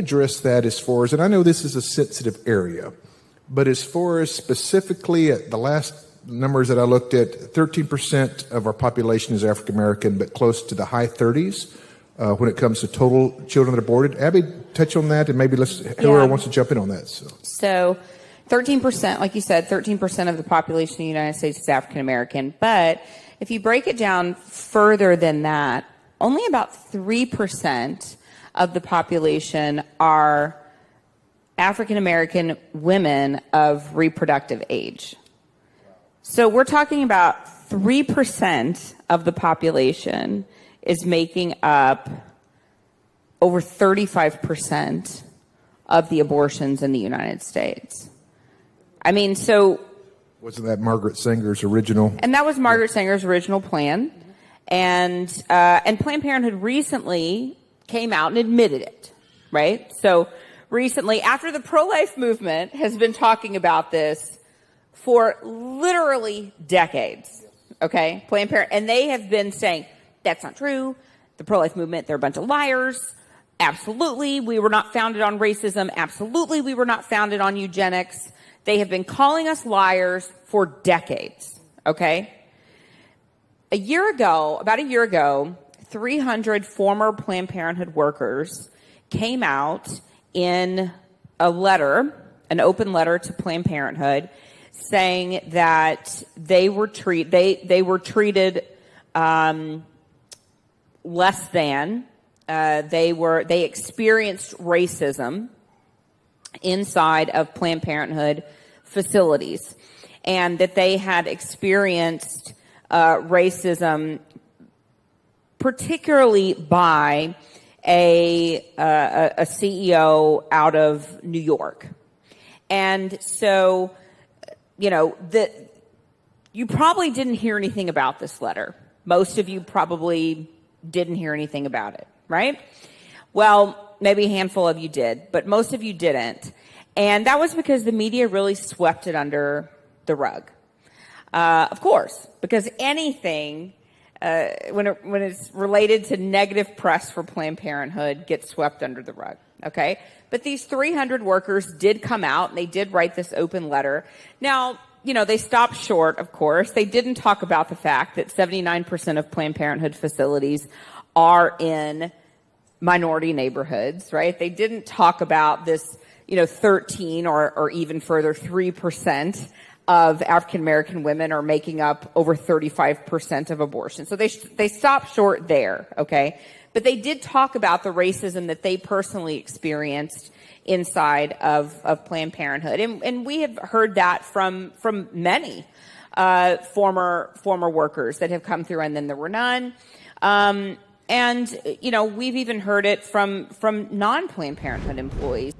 address that as far as, and I know this is a sensitive area, but as far as specifically at the last numbers that I looked at, 13% of our population is African American, but close to the high 30s when it comes to total children that are aborted. Abby, touch on that, and maybe whoever wants to jump in on that. So 13%, like you said, 13% of the population of the United States is African American. But if you break it down further than that, only about 3% of the population are African American women of reproductive age. So we're talking about 3% of the population is making up over 35% of the abortions in the United States. I mean, so... Wasn't that Margaret Sanger's original? And that was Margaret Sanger's original plan. And Planned Parenthood recently came out and admitted it, right? So recently, after the pro-life movement has been talking about this for literally decades, okay? Planned Parenthood, and they have been saying, that's not true. The pro-life movement, they're a bunch of liars. Absolutely, we were not founded on racism. Absolutely, we were not founded on eugenics. They have been calling us liars for decades, okay? About a year ago, 300 former Planned Parenthood workers came out in a letter, an open letter to Planned Parenthood, saying that they were treated less than. They experienced racism inside of Planned Parenthood facilities, and that they had experienced racism, particularly by a CEO out of New York. And so, you probably didn't hear anything about this letter. Most of you probably didn't hear anything about it, right? Well, maybe a handful of you did, but most of you didn't. And that was because the media really swept it under the rug. Of course, because anything, when it's related to negative press for Planned Parenthood, gets swept under the rug, okay? But these 300 workers did come out, and they did write this open letter. Now, they stopped short, of course. They didn't talk about the fact that 79% of Planned Parenthood facilities are in minority neighborhoods, right? They didn't talk about this, 13 or even further 3% of African American women are making up over 35% of abortions. So they stopped short there, okay? But they did talk about the racism that they personally experienced inside of Planned Parenthood. And we have heard that from many former workers that have come through, and then there were none. And we've even heard it from non-Planned Parenthood employees.